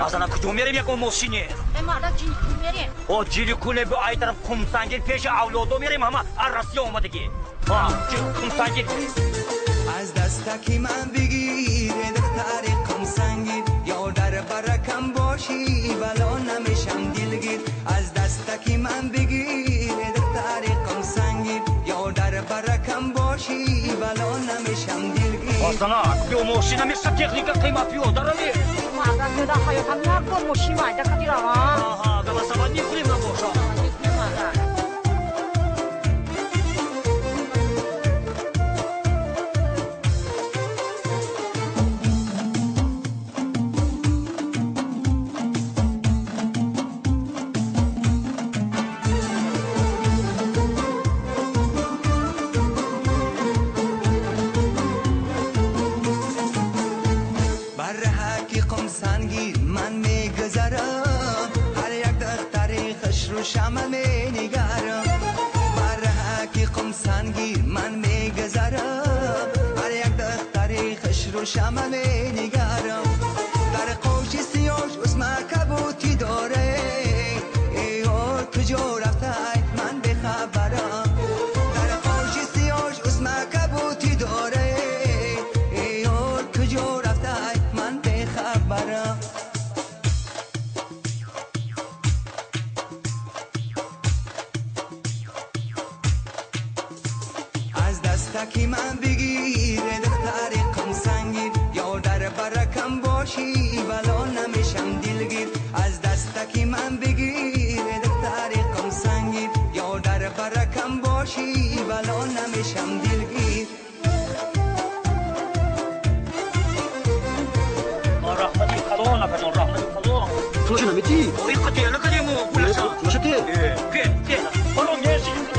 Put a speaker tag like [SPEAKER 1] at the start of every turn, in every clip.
[SPEAKER 1] بازانا کجا میریم یک ماشینی
[SPEAKER 2] مادر جیلی کول میریم
[SPEAKER 1] او جیلی کوله به ای طرف کمسنگیر پیش اولادو میریم همه عرصی آمدگی کمسنگیر
[SPEAKER 3] از دستکی من بگیر دختر کمسنگیر یا در برکم باشی بلا نمیشم دلگیر از دستکی من بگیر دختر کمسنگیر یا در برکم باشی بلا نمیشم دلگیر
[SPEAKER 1] بازانا به ماشین میشه تکنیک قیمت پیاده روی
[SPEAKER 2] مادر پیاده حیاتم نکن ماشین مایده کدی روان
[SPEAKER 1] آها به مثلا نیکنیم نباشا
[SPEAKER 3] شمع می نگارم بر حقی قمسنگیر من می گذرم هر یک دختری خش رو شمع می نگارم در قوش سیاش اسم کبوتی داره ای او کجا رفته من بخبرم در قوش سیاش اسم کبوتی داره ای او کجا رفته من بخبرم دستکی من بگیر دختر قمسنگیر یا در برکم باشی بلا نمیشم دلگیر از دستکی من بگیر دختر قمسنگیر یا در برکم باشی بلا نمیشم دلگیر
[SPEAKER 1] رحمتی کلون افنان رحمتی کلون
[SPEAKER 4] تو چه نمیتی؟
[SPEAKER 1] اوی قطعه نکنیم و بولشا
[SPEAKER 4] تو چه تی؟
[SPEAKER 1] که کلون نیستی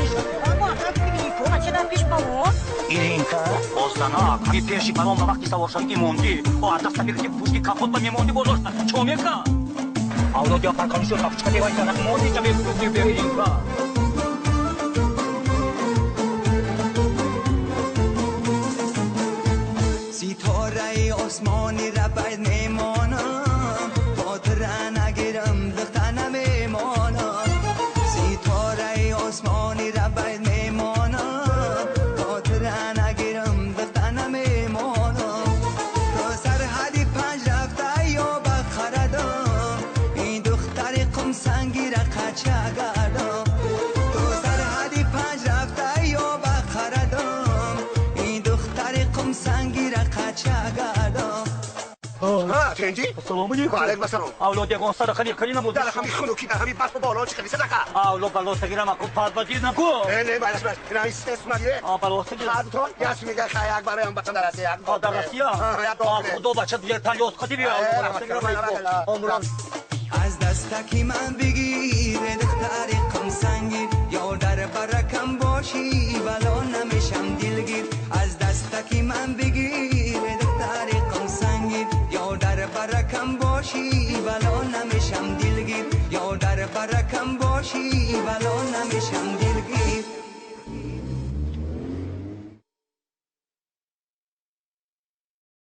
[SPEAKER 1] این که بازدانا کمی پیشی کنم وقتی سوار شدی میموندی و دست میگه پوشتی کپوت با میموندی گذاشتن چون میکن اولاد یا فرکانی شد کفش کدی وای کنه موندی که میبودی ببینیم که
[SPEAKER 3] ستاره آسمانی را باید میمانم خاطر نگیرم دختر نمیمانم ستاره آسمانی را باید میمانم نگیرم دختر نمیمانم تو سرحدی پنج رفته یا بخردم این دختر قمسنگیر قچه گردم تو سرحدی پنج رفته یا بخردم این دختر قمسنگیر قچه گردم
[SPEAKER 4] تنجی؟
[SPEAKER 1] السلام علیکم
[SPEAKER 4] وعلیکم السلام
[SPEAKER 1] اولاد یکون صدقه کنی نبود
[SPEAKER 4] در همی خنوکی در همی بس بالا چه کنی صدقه
[SPEAKER 1] اولاد بلو سگیرم اکو پاد بدید نکو
[SPEAKER 4] نه بایدش باش این همی ستس مدیه
[SPEAKER 1] بلو سگیرم
[SPEAKER 4] خادتون یاس میگه خیاق برای هم بچه درسته یک
[SPEAKER 1] در رسیه دو بچه دیگه تلیوز کتی بیا
[SPEAKER 3] از دستکی من بگیر دختر قمسنگیر یا در برکم باشی بلا نمیشم دلگیر از دستکی من بگیر دختر قمسنگیر یا در برکم باشی بلا نمیشم دلگیر یا در برکم باشی بلا نمیشم